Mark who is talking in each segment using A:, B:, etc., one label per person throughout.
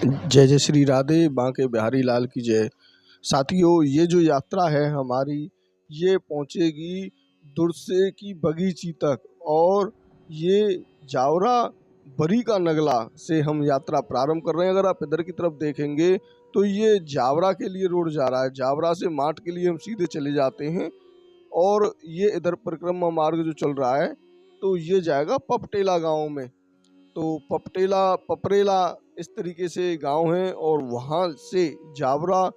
A: जय जय श्री राधे बांके बिहारी लाल की जय। साथियों, ये जो यात्रा है हमारी, ये पहुंचेगी दुरसे की बगीची तक और ये जावरा बरी का नगला से हम यात्रा प्रारंभ कर रहे हैं। अगर आप इधर की तरफ देखेंगे तो ये जावरा के लिए रोड जा रहा है। जावरा से माठ के लिए हम सीधे चले जाते हैं और ये इधर परिक्रमा मार्ग जो चल रहा है तो ये जाएगा पपटेला गांव में। तो पपरेला इस तरीके से गांव है और वहाँ से जावरा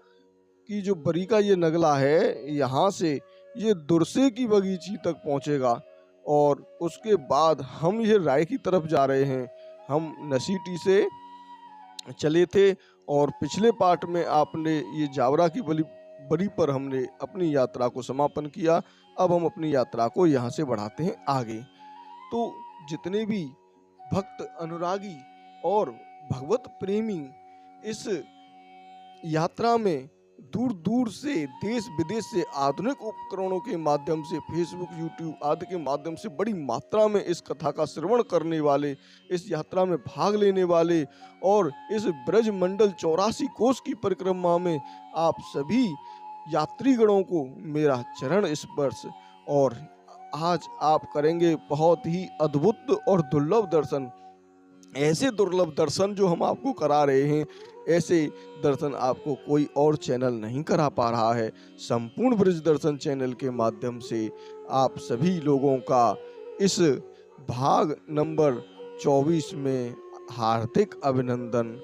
A: की जो बरी का ये नगला है, यहाँ से ये दुरसे की बगीची तक पहुँचेगा और उसके बाद हम ये राय की तरफ जा रहे हैं। हम नसीटी से चले थे और पिछले पार्ट में आपने ये जावरा की बरी पर हमने अपनी यात्रा को समापन किया। अब हम अपनी यात्रा को यहाँ से बढ़ाते हैं आगे। तो जितने भी भक्त अनुरागी और भगवत प्रेमी इस यात्रा में दूर दूर से देश विदेश से आधुनिक उपकरणों के माध्यम से फेसबुक यूट्यूब आदि के माध्यम से बड़ी मात्रा में इस कथा का श्रवण करने वाले, इस यात्रा में भाग लेने वाले और इस ब्रज मंडल 84 कोस की परिक्रमा में आप सभी यात्रीगणों को मेरा चरण स्पर्श। और आज आप करेंगे बहुत ही अद्भुत और दुर्लभ दर्शन। ऐसे दुर्लभ दर्शन जो हम आपको करा रहे हैं, ऐसे दर्शन आपको कोई और चैनल नहीं करा पा रहा है। संपूर्ण ब्रज दर्शन चैनल के माध्यम से आप सभी लोगों का इस भाग नंबर 24 में हार्दिक अभिनंदन।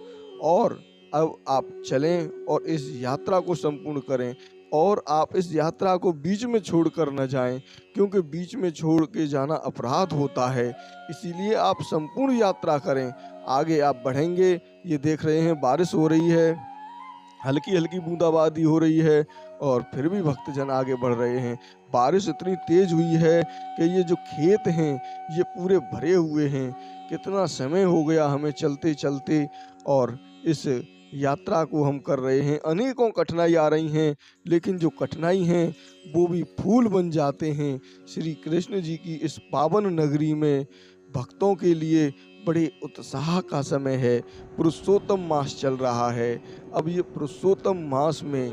A: और अब आप चलें और इस यात्रा को संपूर्ण करें और आप इस यात्रा को बीच में छोड़कर न जाएं, क्योंकि बीच में छोड़ के जाना अपराध होता है। इसीलिए आप संपूर्ण यात्रा करें। आगे आप बढ़ेंगे, ये देख रहे हैं बारिश हो रही है, हल्की हल्की बूंदाबांदी हो रही है और फिर भी भक्तजन आगे बढ़ रहे हैं। बारिश इतनी तेज हुई है कि ये जो खेत हैं ये पूरे भरे हुए हैं। कितना समय हो गया हमें चलते चलते और इस यात्रा को हम कर रहे हैं। अनेकों कठिनाई आ रही हैं, लेकिन जो कठिनाई हैं वो भी फूल बन जाते हैं। श्री कृष्ण जी की इस पावन नगरी में भक्तों के लिए बड़े उत्साह का समय है। पुरुषोत्तम मास चल रहा है। अब ये पुरुषोत्तम मास में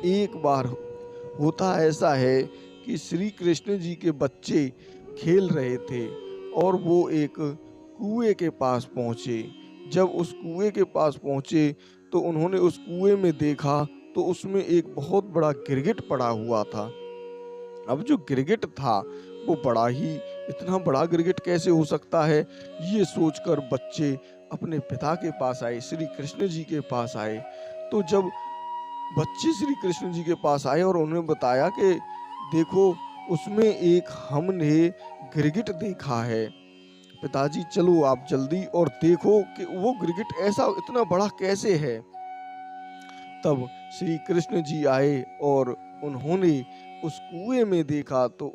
A: एक बार होता ऐसा है कि श्री कृष्ण जी के बच्चे खेल रहे थे और वो एक कुएं के पास पहुँचे। जब उस कुएं के पास पहुँचे तो उन्होंने उस कुएं में देखा तो उसमें एक बहुत बड़ा गिरगिट पड़ा हुआ था। अब जो गिरगिट था वो बड़ा ही, इतना बड़ा गिरगिट कैसे हो सकता है, ये सोचकर बच्चे अपने पिता के पास आए, श्री कृष्ण जी के पास आए। तो जब बच्चे श्री कृष्ण जी के पास आए और उन्होंने बताया कि देखो उसमें एक हमने गिरगिट देखा है। पिताजी चलो आप जल्दी और देखो कि वो गिरगिट ऐसा इतना बड़ा कैसे है। तब श्री कृष्ण जी आए और उन्होंने उस कुएं में देखा तो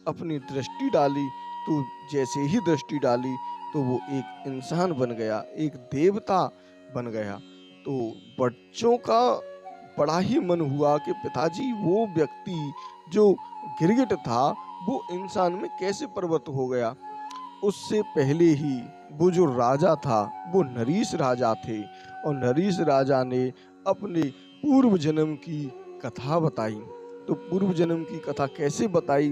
A: अपनी दृष्टि डाली, तो जैसे ही दृष्टि डाली तो वो एक इंसान बन गया, एक देवता बन गया। तो बच्चों का बड़ा ही मन हुआ कि पिताजी वो व्यक्ति जो गिरगिट था वो इंसान में कैसे परिवर्तित हो गया। उससे पहले ही वो जो राजा था वो नरीश राजा थे और नरीश राजा ने अपने पूर्व जन्म की कथा बताई। तो पूर्व जन्म की कथा कैसे बताई,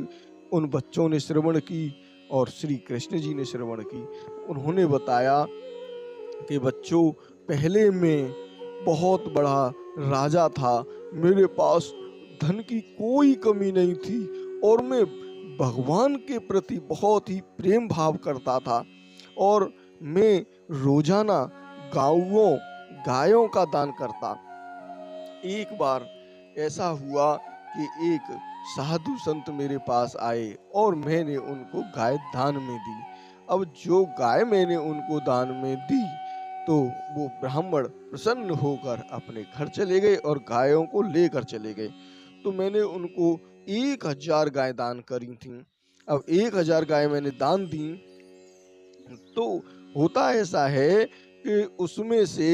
A: उन बच्चों ने श्रवण की और श्री कृष्ण जी ने श्रवण की। उन्होंने बताया कि बच्चों, पहले मैं बहुत बड़ा राजा था, मेरे पास धन की कोई कमी नहीं थी और मैं भगवान के प्रति बहुत ही प्रेम भाव करता था और मैं रोजाना गायों का दान करता। एक बार ऐसा हुआ कि एक साधु संत मेरे पास आए और मैंने उनको गाय दान में दी। अब जो गाय मैंने उनको दान में दी तो वो ब्राह्मण प्रसन्न होकर अपने घर चले गए और गायों को लेकर चले गए। तो मैंने उनको 1000 गाय दान करी थी। अब 1000 गाय मैंने दान दी तो होता ऐसा है कि उसमें से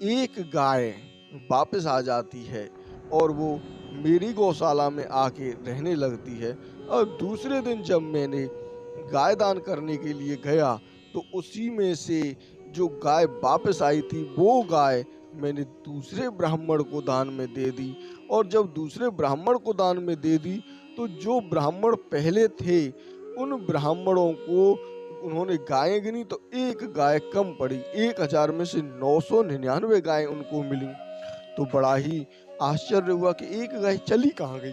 A: एक गाय वापस आ जाती है और वो मेरी गौशाला में आके रहने लगती है। और दूसरे दिन जब मैंने गाय दान करने के लिए गया तो उसी में से जो गाय वापस आई थी वो गाय मैंने दूसरे ब्राह्मण को दान में दे दी। और जब दूसरे ब्राह्मण को दान में दे दी तो जो ब्राह्मण पहले थे उन ब्राह्मणों को उन्होंने गायें गिनी तो एक गाय कम पड़ी, 1000 में से 999 गायें उनको मिली। तो बड़ा ही आश्चर्य हुआ कि एक गाय चली कहाँ गई।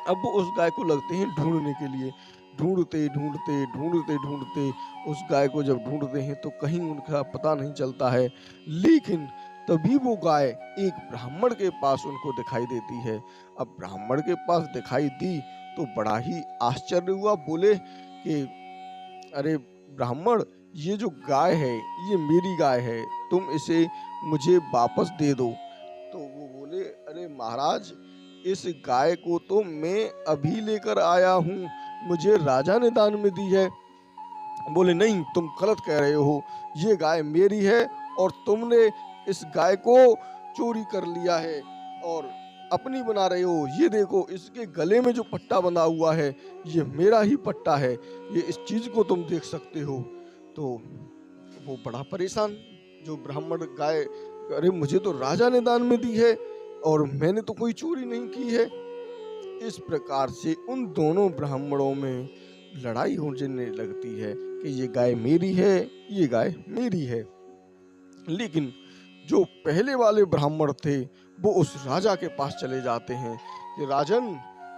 A: अब वो उस गाय को लगते हैं ढूंढने के लिए, ढूंढते ढूंढते ढूंढते ढूंढते उस गाय को जब ढूंढते हैं तो कहीं उनका पता नहीं चलता है। लेकिन तभी वो गाय एक ब्राह्मण के पास उनको दिखाई देती है। अब ब्राह्मण के पास दिखाई दी तो बड़ा ही आश्चर्य हुआ, बोले कि अरे ब्राह्मण, ये जो गाय है ये मेरी गाय है, तुम इसे मुझे वापस दे दो। तो वो बोले, अरे महाराज, इस गाय को तो मैं अभी लेकर आया हूँ, मुझे राजा ने दान में दी है। बोले, नहीं, तुम गलत कह रहे हो, ये गाय मेरी है और तुमने इस गाय को चोरी कर लिया है और अपनी बना रहे हो। ये देखो, इसके गले में जो पट्टा बंधा हुआ है ये मेरा ही पट्टा है, ये इस चीज को तुम देख सकते हो। तो वो बड़ा परेशान, जो ब्राह्मण गाय, अरे मुझे तो राजा ने दान में दी है और मैंने तो कोई चोरी नहीं की है। इस प्रकार से उन दोनों ब्राह्मणों में लड़ाई होने लगती है कि ये गाय मेरी है, ये गाय मेरी है। लेकिन जो पहले वाले ब्राह्मण थे वो उस राजा के पास चले जाते हैं कि राजन,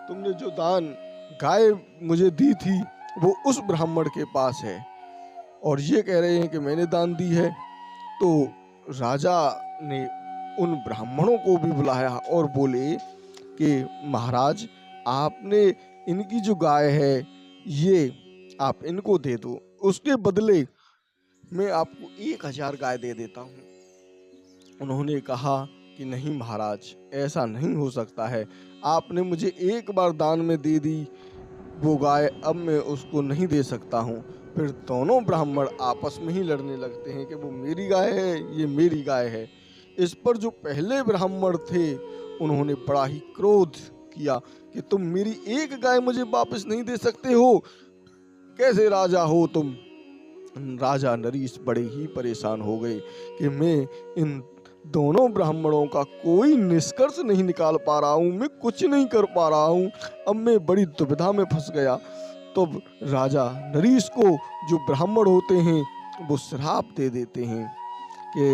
A: तुमने जो दान गाय मुझे दी थी वो उस ब्राह्मण के पास है और ये कह रहे हैं कि मैंने दान दी है। तो राजा ने उन ब्राह्मणों को भी बुलाया और बोले कि महाराज, आपने इनकी जो गाय है ये आप इनको दे दो, उसके बदले मैं आपको 1000 गाय दे देता हूँ। उन्होंने कहा कि नहीं महाराज, ऐसा नहीं हो सकता है, आपने मुझे एक बार दान में दे दी वो गाय, अब मैं उसको नहीं दे सकता हूँ। फिर दोनों ब्राह्मण आपस में ही लड़ने लगते हैं कि वो मेरी गाय है, ये मेरी गाय है। इस पर जो पहले ब्राह्मण थे उन्होंने बड़ा ही क्रोध किया कि तुम मेरी एक गाय मुझे वापस नहीं दे सकते हो, कैसे राजा हो तुम। राजा नरीश बड़े ही परेशान हो गए कि मैं इन दोनों ब्राह्मणों का कोई निष्कर्ष नहीं निकाल पा रहा हूँ, मैं कुछ नहीं कर पा रहा हूँ, अब मैं बड़ी दुविधा में फंस गया। तो राजा नरीश को जो ब्राह्मण होते हैं वो श्राप दे देते हैं कि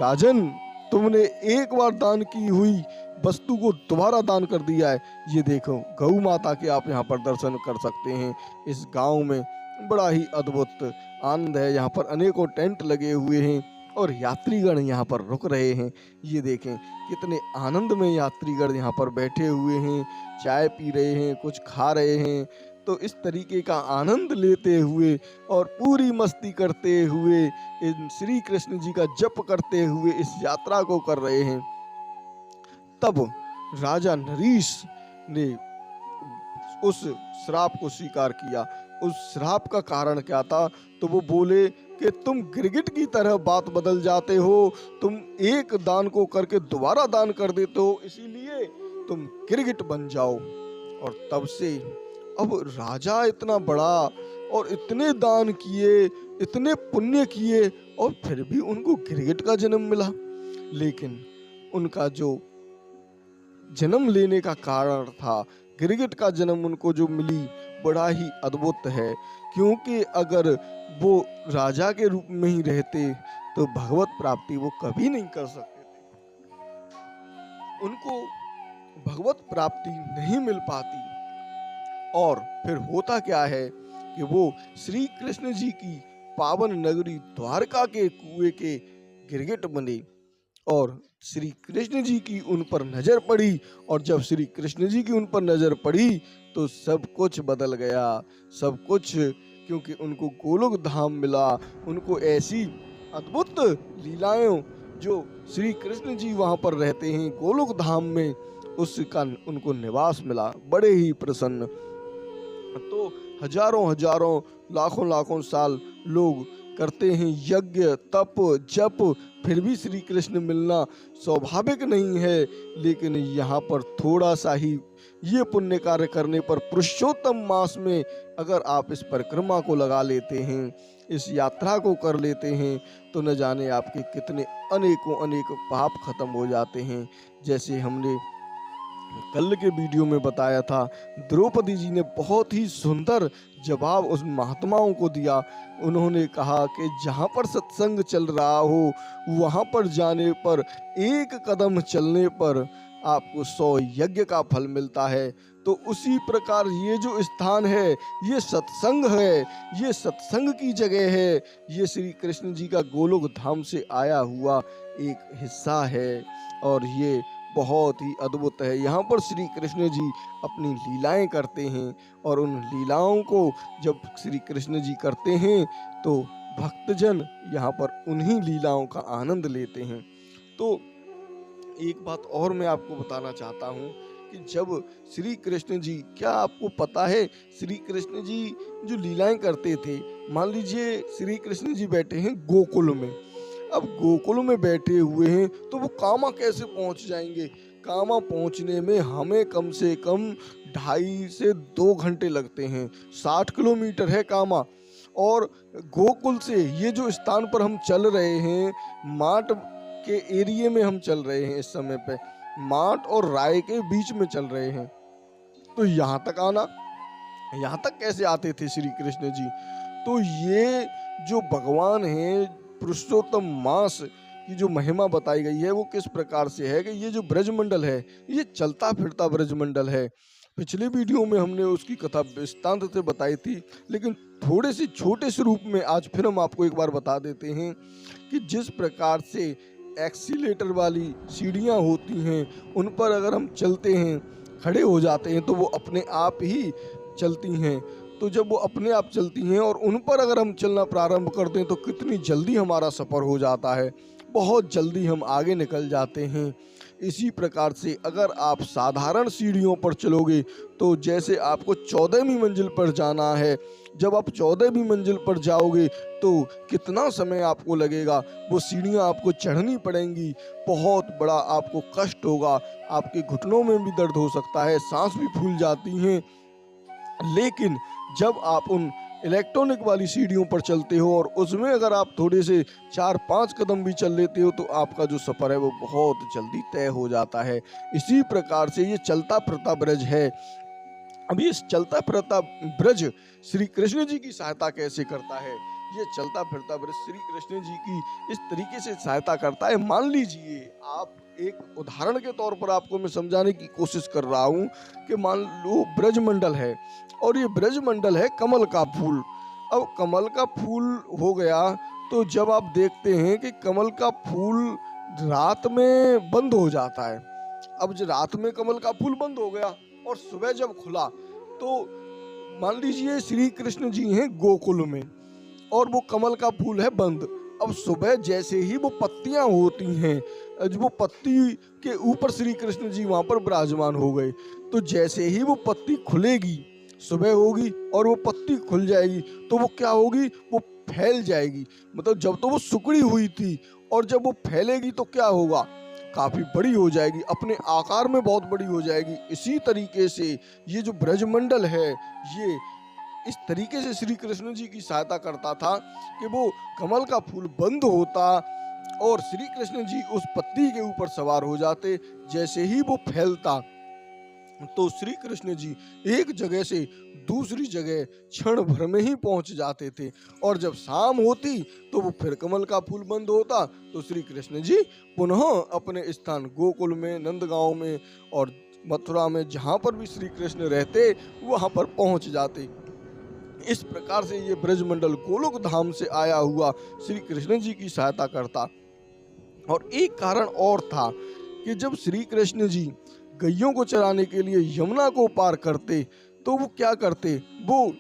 A: राजन, तुमने एक बार दान की हुई वस्तु को दोबारा दान कर दिया है। ये देखो, गौ माता के आप यहाँ पर दर्शन कर सकते हैं। इस गांव में बड़ा ही अद्भुत आनंद है, यहाँ पर अनेकों टेंट लगे हुए हैं और यात्रीगण यहाँ पर रुक रहे हैं। ये देखें, कितने आनंद में यात्रीगण यहाँ पर बैठे हुए हैं, चाय पी रहे हैं, कुछ खा रहे हैं। तो इस तरीके का आनंद लेते हुए और पूरी मस्ती करते हुए, इन श्री कृष्ण जी का जप करते हुए इस यात्रा को कर रहे हैं। तब राजा नरीश ने उस श्राप को स्वीकार किया। उस श्राप का कारण क्या था? तो वो बोले कि तुम गिरगिट की तरह बात बदल जाते हो, तुम एक दान को करके दोबारा दान कर देते हो, इसीलिए तुम गिरगिट बन जाओ। और तब से अब राजा इतना बड़ा और इतने दान किए, इतने पुण्य किए और फिर भी उनको गिरगिट का जन्म मिला। लेकिन उनका जो जन्म लेने का कारण था, गिरगिट का जन्म उनको जो मिली, बड़ा ही अद्भुत है। क्योंकि अगर वो राजा के रूप में ही रहते तो भगवत प्राप्ति वो कभी नहीं कर सकते थे, उनको भगवत प्राप्ति नहीं मिल पाती। और फिर होता क्या है कि वो श्री कृष्ण जी की पावन नगरी द्वारका के कुएं के गिरगिट बने और श्री कृष्ण जी की उन पर नजर पड़ी। और जब श्री कृष्ण जी की उन पर नजर पड़ी तो सब कुछ बदल गया, सब कुछ, क्योंकि उनको गोलोक धाम मिला, उनको ऐसी अद्भुत लीलाएं जो श्री कृष्ण जी वहां पर रहते हैं गोलोक धाम में, उसका उनको निवास मिला। बड़े ही प्रसन्न। तो हजारों हजारों लाखों लाखों साल लोग करते हैं यज्ञ तप जप, फिर भी श्री कृष्ण मिलना स्वाभाविक नहीं है। लेकिन यहाँ पर थोड़ा सा ही ये पुण्य कार्य करने पर पुरुषोत्तम मास में अगर आप इस परिक्रमा को लगा लेते हैं, इस यात्रा को कर लेते हैं, तो न जाने आपके कितने अनेकों अनेक पाप खत्म हो जाते हैं। जैसे हमने कल के वीडियो में बताया था, द्रौपदी जी ने बहुत ही सुंदर जवाब उस महात्माओं को दिया। उन्होंने कहा कि जहाँ पर सत्संग चल रहा हो वहाँ पर जाने पर, एक कदम चलने पर आपको 100 यज्ञ का फल मिलता है। तो उसी प्रकार ये जो स्थान है, ये सत्संग है, ये सत्संग की जगह है, ये श्री कृष्ण जी का गोलोक धाम से आया हुआ एक हिस्सा है और ये बहुत ही अद्भुत है। यहाँ पर श्री कृष्ण जी अपनी लीलाएं करते हैं और उन लीलाओं को जब श्री कृष्ण जी करते हैं तो भक्तजन यहाँ पर उन्हीं लीलाओं का आनंद लेते हैं। तो एक बात और मैं आपको बताना चाहता हूँ कि जब श्री कृष्ण जी, क्या आपको पता है श्री कृष्ण जी जो लीलाएं करते थे, मान लीजिए श्री कृष्ण जी बैठे हैं गोकुल में। अब गोकुल में बैठे हुए हैं तो वो कामा कैसे पहुंच जाएंगे? कामा पहुंचने में हमें कम से कम 2.5 से 2 घंटे लगते हैं। 60 किलोमीटर है कामा। और गोकुल से ये जो स्थान पर हम चल रहे हैं, माट के एरिया में हम चल रहे हैं, इस समय पे माट और राय के बीच में चल रहे हैं। तो यहाँ तक आना, यहाँ तक कैसे आते थे श्री कृष्ण जी? तो ये जो भगवान है, पुरुषोत्तम मास की जो महिमा बताई गई है वो किस प्रकार से है कि ये जो ब्रजमंडल है, ये चलता फिरता ब्रजमंडल है। पिछले वीडियो में हमने उसकी कथा विस्तार से बताई थी, लेकिन थोड़े से छोटे से रूप में आज फिर हम आपको एक बार बता देते हैं कि जिस प्रकार से एक्सीलेटर वाली सीढ़ियाँ होती हैं, उन पर अगर हम चलते हैं, खड़े हो जाते हैं, तो वो अपने आप ही चलती हैं। तो जब वो अपने आप चलती हैं और उन पर अगर हम चलना प्रारंभ कर दें तो कितनी जल्दी हमारा सफ़र हो जाता है, बहुत जल्दी हम आगे निकल जाते हैं। इसी प्रकार से अगर आप साधारण सीढ़ियों पर चलोगे तो जैसे आपको 14वीं मंजिल पर जाना है, जब आप 14वीं मंजिल पर जाओगे तो कितना समय आपको लगेगा, वो सीढ़ियाँ आपको चढ़नी पड़ेंगी, बहुत बड़ा आपको कष्ट होगा, आपके घुटनों में भी दर्द हो सकता है, सांस भी फूल जाती हैं। लेकिन जब आप उन इलेक्ट्रॉनिक वाली सीढ़ियों पर चलते हो और उसमें अगर आप थोड़े से 4-5 कदम भी चल लेते हो तो आपका जो सफ़र है वो बहुत जल्दी तय हो जाता है। इसी प्रकार से ये चलता फिरता ब्रज है। अभी इस चलता फिरता ब्रज श्री कृष्ण जी की सहायता कैसे करता है? ये चलता फिरता ब्रज श्री कृष्ण जी की इस तरीके से सहायता करता है। मान लीजिए, आप एक उदाहरण के तौर पर आपको मैं समझाने की कोशिश कर रहा हूँ कि मान लो ब्रजमंडल है और ये ब्रजमंडल है कमल का फूल। अब कमल का फूल हो गया तो जब आप देखते हैं कि कमल का फूल रात में बंद हो जाता है। अब जो रात में कमल का फूल बंद हो गया और सुबह जब खुला तो मान लीजिए श्री कृष्ण जी हैं गोकुल में और वो कमल का फूल है बंद। अब सुबह जैसे ही वो पत्तियां होती हैं, वो पत्ती के ऊपर श्री कृष्ण जी वहां पर विराजमान हो गए, तो जैसे ही वो पत्ती खुलेगी, सुबह होगी और वो पत्ती खुल जाएगी तो वो क्या होगी, वो फैल जाएगी। मतलब जब तो वो सुकड़ी हुई थी और जब वो फैलेगी तो क्या होगा, काफी बड़ी हो जाएगी, अपने आकार में बहुत बड़ी हो जाएगी। इसी तरीके से ये जो ब्रजमंडल है, ये इस तरीके से श्री कृष्ण जी की सहायता करता था कि वो कमल का फूल बंद होता और श्री कृष्ण जी उस पत्ती के ऊपर सवार हो जाते। जैसे ही वो फैलता तो श्री कृष्ण जी एक जगह से दूसरी जगह क्षण भर में ही पहुंच जाते थे। और जब शाम होती तो वो फिर कमल का फूल बंद होता तो श्री कृष्ण जी पुनः अपने स्थान गोकुल में, नंदगांव में और मथुरा में, जहाँ पर भी श्री कृष्ण रहते वहाँ पर पहुँच जाते। इस प्रकार से ये ब्रजमंडल गोलोक धाम से आया हुआ श्री कृष्ण जी की सहायता करता। और एक कारण और था कि जब श्री कृष्ण जी गैयों को चराने के लिए यमुना को पार करते तो वो क्या करते, वो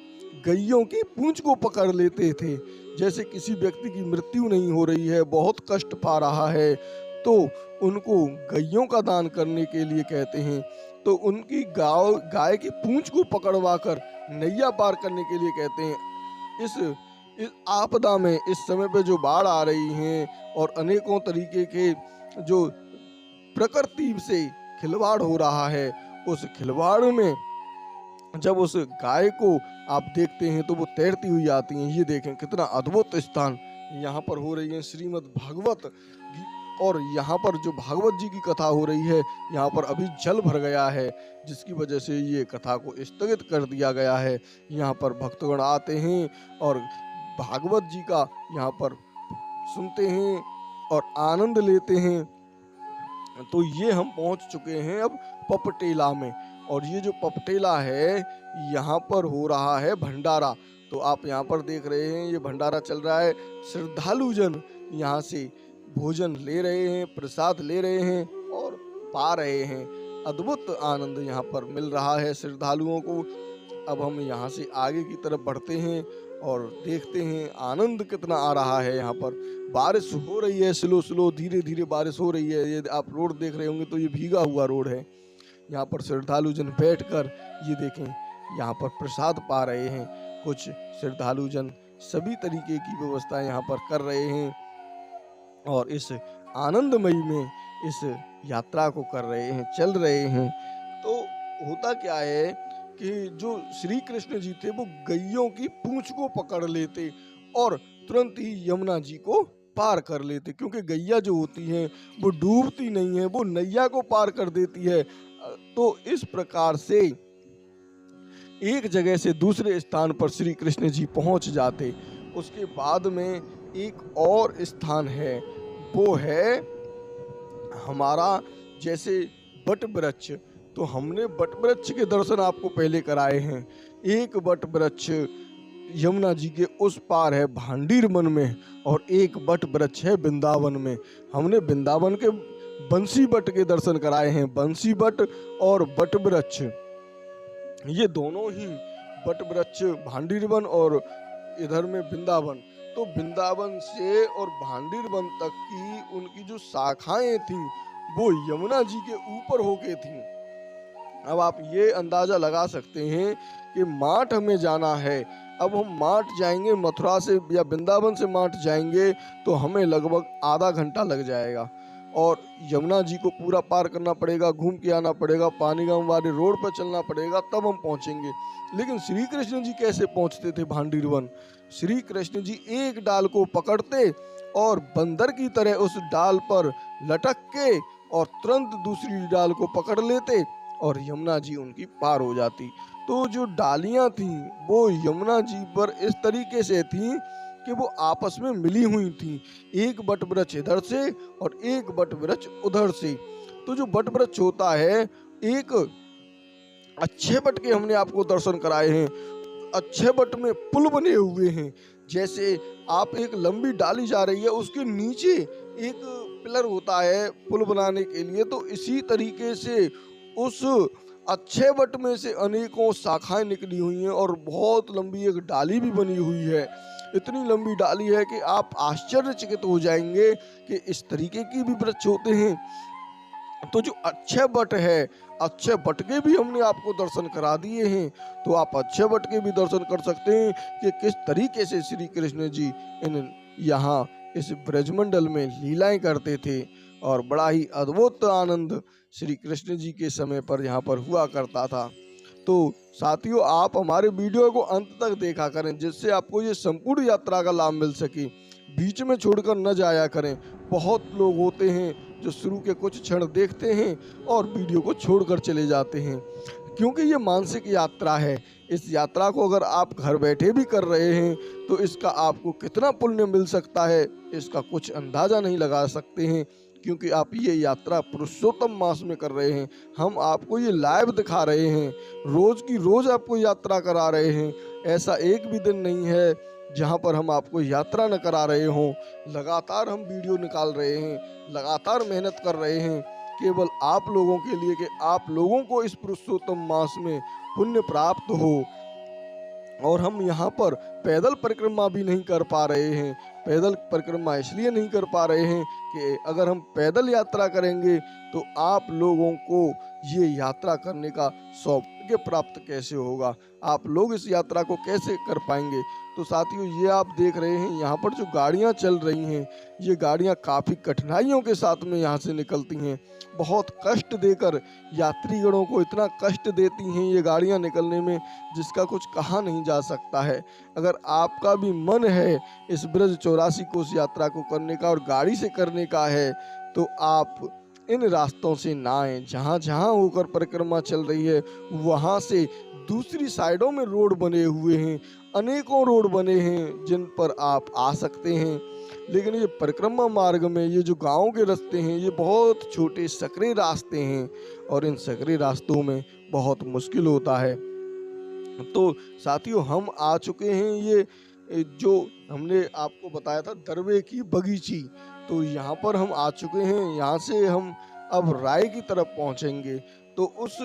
A: गैयों की पूंछ को पकड़ लेते थे। जैसे किसी व्यक्ति की मृत्यु नहीं हो रही है, बहुत कष्ट पा रहा है, तो उनको गैयों का दान करने के लिए कहते हैं, तो उनकी गाय की पूंछ को पकड़वा कर नैया पार करने के लिए कहते हैं। इस आपदा में इस समय पे जो बाढ़ आ रही हैं और अनेकों तरीके के जो प्रकृति से खिलवाड़ हो रहा है, उस खिलवाड़ में जब उस गाय को आप देखते हैं तो वो तैरती हुई आती हैं। ये देखें कितना अद्भुत स्थान यहाँ पर हो रही है श्रीमद् भागवत। और यहाँ पर जो भागवत जी की कथा हो रही है, यहाँ पर अभी जल भर गया है, जिसकी वजह से ये कथा को स्थगित कर दिया गया है। यहाँ पर भक्तगण आते हैं और भागवत जी का यहाँ पर सुनते हैं और आनंद लेते हैं। तो ये हम पहुंच चुके हैं अब पपटेला में, और ये जो पपटेला है यहाँ पर हो रहा है भंडारा। तो आप यहाँ पर देख रहे हैं ये भंडारा चल रहा है। श्रद्धालु जन यहाँ से भोजन ले रहे हैं, प्रसाद ले रहे हैं और पा रहे हैं। अद्भुत आनंद यहाँ पर मिल रहा है श्रद्धालुओं को। अब हम यहाँ से आगे की तरफ बढ़ते हैं और देखते हैं आनंद कितना आ रहा है। यहाँ पर बारिश हो रही है, स्लो स्लो धीरे धीरे बारिश हो रही है। ये आप रोड देख रहे होंगे तो ये भीगा हुआ रोड है। यहाँ पर श्रद्धालु जन बैठकर ये देखें यहाँ पर प्रसाद पा रहे हैं। कुछ श्रद्धालु जन सभी तरीके की व्यवस्था यहाँ पर कर रहे हैं और इस आनंदमयी में इस यात्रा को कर रहे हैं, चल रहे हैं। तो होता क्या है कि जो श्री कृष्ण जी थे वो गैयों की पूंछ को पकड़ लेते और तुरंत ही यमुना जी को पार कर लेते, क्योंकि गैया जो होती हैं वो डूबती नहीं है, वो नैया को पार कर देती है। तो इस प्रकार से एक जगह से दूसरे स्थान पर श्री कृष्ण जी पहुंच जाते। उसके बाद में एक और स्थान है, वो है हमारा जैसे बट वृक्ष। तो हमने बट वृक्ष के दर्शन आपको पहले कराए हैं। एक बट वृक्ष यमुना जी के उस पार है भांडीर वन में, और एक बट वृक्ष है वृंदावन में। हमने वृंदावन के बंसी बट के दर्शन कराए हैं। बंसी बट और बट वृक्ष ये दोनों ही, बट वृक्ष भांडीर वन और इधर में वृंदावन। तो वृंदावन से और भांडीर वन तक की उनकी जो शाखाएं थीं वो यमुना जी के ऊपर होके थीं। अब आप ये अंदाजा लगा सकते हैं कि माठ हमें जाना है। अब हम माठ जाएंगे, मथुरा से या वृंदावन से माठ जाएंगे तो हमें लगभग आधा घंटा लग जाएगा, और यमुना जी को पूरा पार करना पड़ेगा, घूम के आना पड़ेगा, पानीगाम वाले रोड पर चलना पड़ेगा, तब हम पहुंचेंगे। लेकिन श्री कृष्ण जी कैसे पहुंचते थे भांडीर वन? श्री कृष्ण जी एक डाल को पकड़ते और बंदर की तरह उस डाल पर लटक के और तुरंत दूसरी डाल को पकड़ लेते और यमुना जी उनकी पार हो जाती। तो जो डालियां थीं वो यमुना जी पर इस तरीके से थीं कि वो आपस में मिली हुई थीं, एक बट वृक्ष इधर से और एक बट वृक्ष उधर से। तो जो बट वृक्ष होता है, एक अच्छे बट के हमने आपको दर्शन कराए हैं। अच्छे बट में पुल बने हुए हैं, जैसे आप एक लंबी डाली जा रही है उसके नीचे एक पिलर होता है पुल बनाने के लिए। तो इसी तरीके से उस अच्छे बट में से अनेकों शाखाएं निकली हुई हैं और बहुत लंबी एक डाली भी बनी हुई है। इतनी लंबी डाली है कि आप आश्चर्यचकित हो जाएंगे कि इस तरीके की भी वृक्ष होते हैं। तो जो अच्छे बट है, अच्छे बट के भी हमने आपको दर्शन करा दिए हैं। तो आप अच्छे बट के भी दर्शन कर सकते हैं कि किस तरीके से श्री कृष्ण जी इन यहाँ इस ब्रजमंडल में लीलाएं करते थे, और बड़ा ही अद्भुत आनंद श्री कृष्ण जी के समय पर यहाँ पर हुआ करता था। तो साथियों, आप हमारे वीडियो को अंत तक देखा करें, जिससे आपको ये संपूर्ण यात्रा का लाभ मिल सके। बीच में छोड़कर न जाया करें। बहुत लोग होते हैं जो शुरू के कुछ क्षण देखते हैं और वीडियो को छोड़कर चले जाते हैं, क्योंकि ये मानसिक यात्रा है। इस यात्रा को अगर आप घर बैठे भी कर रहे हैं तो इसका आपको कितना पुण्य मिल सकता है, इसका कुछ अंदाजा नहीं लगा सकते हैं, क्योंकि आप ये यात्रा पुरुषोत्तम मास में कर रहे हैं। हम आपको ये लाइव दिखा रहे हैं, रोज की रोज आपको यात्रा करा रहे हैं। ऐसा एक भी दिन नहीं है जहाँ पर हम आपको यात्रा न करा रहे हों। लगातार हम वीडियो निकाल रहे हैं, लगातार मेहनत कर रहे हैं, केवल आप लोगों के लिए कि आप लोगों को इस पुरुषोत्तम मास में पुण्य प्राप्त हो। और हम यहाँ पर पैदल परिक्रमा भी नहीं कर पा रहे हैं। पैदल परिक्रमा इसलिए नहीं कर पा रहे हैं कि अगर हम पैदल यात्रा करेंगे तो आप लोगों को ये यात्रा करने का सौभाग्य भाग्य प्राप्त कैसे होगा, आप लोग इस यात्रा को कैसे कर पाएंगे। तो साथियों, ये आप देख रहे हैं यहाँ पर जो गाड़ियाँ चल रही हैं, ये गाड़ियाँ काफ़ी कठिनाइयों के साथ में यहाँ से निकलती हैं। बहुत कष्ट देकर यात्रीगणों को इतना कष्ट देती हैं ये गाड़ियाँ निकलने में, जिसका कुछ कहा नहीं जा सकता है। अगर आपका भी मन है इस ब्रज 84 कोस यात्रा को करने का और गाड़ी से करने का है, तो आप इन रास्तों से ना आएं। जहाँ जहाँ होकर परिक्रमा चल रही है वहाँ से दूसरी साइडों में रोड बने हुए हैं, अनेकों रोड बने हैं जिन पर आप आ सकते हैं। लेकिन ये परिक्रमा मार्ग में ये जो गाँव के रास्ते हैं, ये बहुत छोटे सकरे रास्ते हैं और इन सकरे रास्तों में बहुत मुश्किल होता है। तो साथियों, हम आ चुके हैं ये जो हमने आपको बताया था दरवे की बगीची, तो यहाँ पर हम आ चुके हैं। यहाँ से हम अब राय की तरफ पहुँचेंगे। तो उस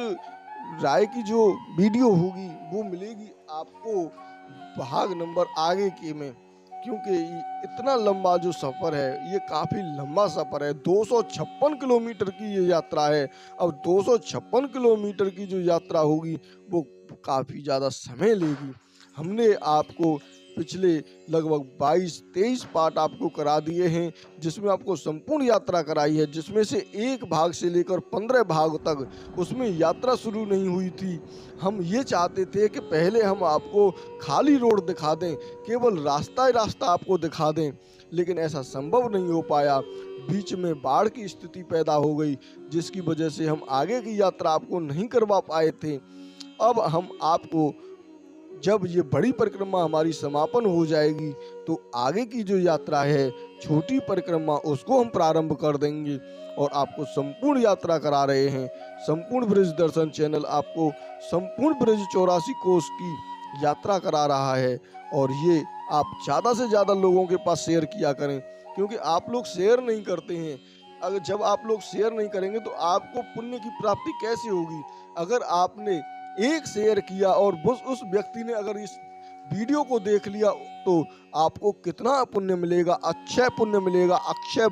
A: राय की जो वीडियो होगी वो मिलेगी आपको भाग नंबर आगे के में, क्योंकि इतना लंबा जो सफ़र है ये काफ़ी लंबा सफ़र है। 256 किलोमीटर की ये यात्रा है। अब 256 किलोमीटर की जो यात्रा होगी वो काफ़ी ज़्यादा समय लेगी। हमने आपको पिछले लगभग 22-23 पार्ट आपको करा दिए हैं, जिसमें आपको संपूर्ण यात्रा कराई है, जिसमें से एक भाग से लेकर 15 भाग तक उसमें यात्रा शुरू नहीं हुई थी। हम ये चाहते थे कि पहले हम आपको खाली रोड दिखा दें, केवल रास्ता ही रास्ता आपको दिखा दें, लेकिन ऐसा संभव नहीं हो पाया। बीच में बाढ़ की स्थिति पैदा हो गई, जिसकी वजह से हम आगे की यात्रा आपको नहीं करवा पाए थे। अब हम आपको जब ये बड़ी परिक्रमा हमारी समापन हो जाएगी तो आगे की जो यात्रा है छोटी परिक्रमा उसको हम प्रारंभ कर देंगे और आपको संपूर्ण यात्रा करा रहे हैं। संपूर्ण ब्रज दर्शन चैनल आपको संपूर्ण ब्रज 84 कोस की यात्रा करा रहा है और ये आप ज़्यादा से ज़्यादा लोगों के पास शेयर किया करें, क्योंकि आप लोग शेयर नहीं करते हैं। अगर जब आप लोग शेयर नहीं करेंगे तो आपको पुण्य की प्राप्ति कैसे होगी। अगर आपने एक शेयर किया और उस व्यक्ति ने अगर इस वीडियो को देख लिया तो आपको कितना पुण्य मिलेगा, अक्षय पुण्य मिलेगा। अक्षय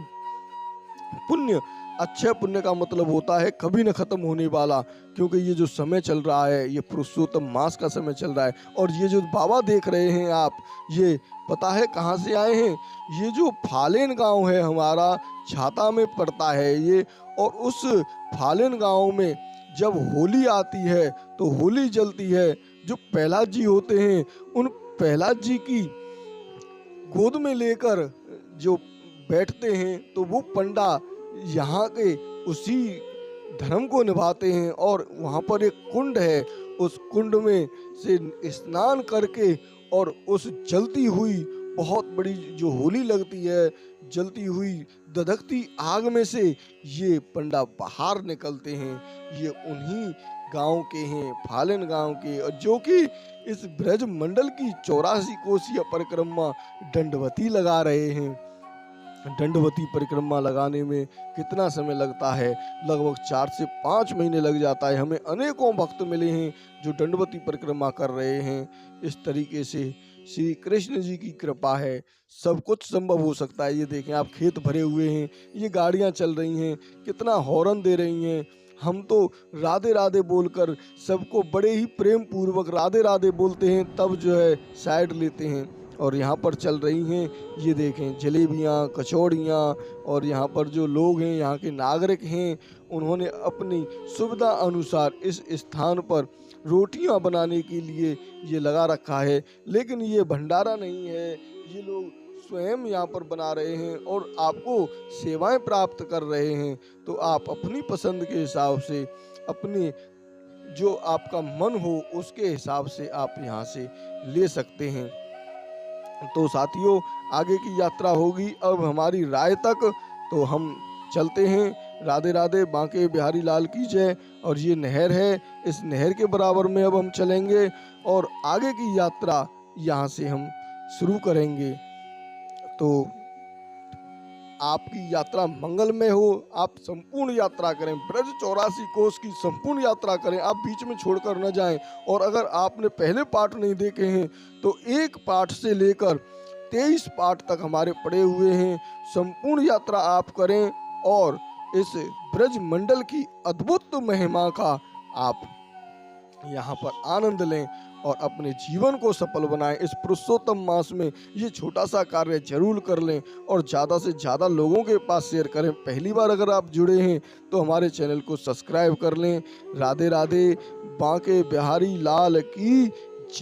A: पुण्य, अक्षय पुण्य का मतलब होता है कभी न खत्म होने वाला, क्योंकि ये जो समय चल रहा है ये पुरुषोत्तम मास का समय चल रहा है। और ये जो बाबा देख रहे हैं आप, ये पता है कहाँ से आए हैं। ये जो फालेन गांव है हमारा, छाता में पड़ता है ये। और उस फालेन गांव में जब होली आती है तो होली जलती है। जो प्रहलाद जी होते हैं, उन प्रहलाद जी की गोद में लेकर जो बैठते हैं तो वो पंडा यहाँ के उसी धर्म को निभाते हैं। और वहाँ पर एक कुंड है, उस कुंड में से स्नान करके और उस जलती हुई बहुत बड़ी जो होली लगती है, जलती हुई धधकती आग में से ये पंडा बाहर निकलते हैं। ये उन्हीं गांव के हैं, फालेन गांव के, और जो कि इस ब्रज मंडल की 84 कोसीय परिक्रमा दंडवती लगा रहे हैं। दंडवती परिक्रमा लगाने में कितना समय लगता है, लगभग 4 से 5 महीने लग जाता है। हमें अनेकों भक्त मिले हैं जो दंडवती परिक्रमा कर रहे हैं। इस तरीके से श्री कृष्ण जी की कृपा है, सब कुछ संभव हो सकता है। ये देखें आप, खेत भरे हुए हैं, ये गाड़ियां चल रही हैं, कितना हॉर्न दे रही हैं। हम तो राधे राधे बोलकर सबको बड़े ही प्रेम पूर्वक राधे राधे बोलते हैं, तब जो है साइड लेते हैं। और यहाँ पर चल रही हैं, ये देखें, जलेबियाँ, कचौड़ियाँ। और यहाँ पर जो लोग हैं, यहाँ के नागरिक हैं, उन्होंने अपनी सुविधा अनुसार इस स्थान पर रोटियाँ बनाने के लिए ये लगा रखा है। लेकिन ये भंडारा नहीं है, ये लोग स्वयं यहाँ पर बना रहे हैं और आपको सेवाएं प्राप्त कर रहे हैं। तो आप अपनी पसंद के हिसाब से, अपने जो आपका मन हो उसके हिसाब से आप यहाँ से ले सकते हैं। तो साथियों, आगे की यात्रा होगी अब हमारी राय तक, तो हम चलते हैं। राधे राधे, बांके बिहारी लाल की जय। और ये नहर है, इस नहर के बराबर में अब हम चलेंगे और आगे की यात्रा यहाँ से हम शुरू करेंगे। तो आपकी यात्रा मंगलमय हो, आप संपूर्ण यात्रा करें, ब्रज 84 कोस की संपूर्ण यात्रा करें, आप बीच में छोड़कर न जाएं। और अगर आपने पहले पार्ट नहीं देखे हैं तो 1 पार्ट से लेकर 23 पार्ट तक हमारे पड़े हुए हैं। संपूर्ण यात्रा आप करें और इस ब्रज मंडल की अद्भुत महिमा का आप यहाँ पर आनंद लें और अपने जीवन को सफल बनाएं। इस पुरुषोत्तम मास में ये छोटा सा कार्य जरूर कर लें और ज़्यादा से ज़्यादा लोगों के पास शेयर करें। पहली बार अगर आप जुड़े हैं तो हमारे चैनल को सब्सक्राइब कर लें। राधे राधे। बांके बिहारी लाल की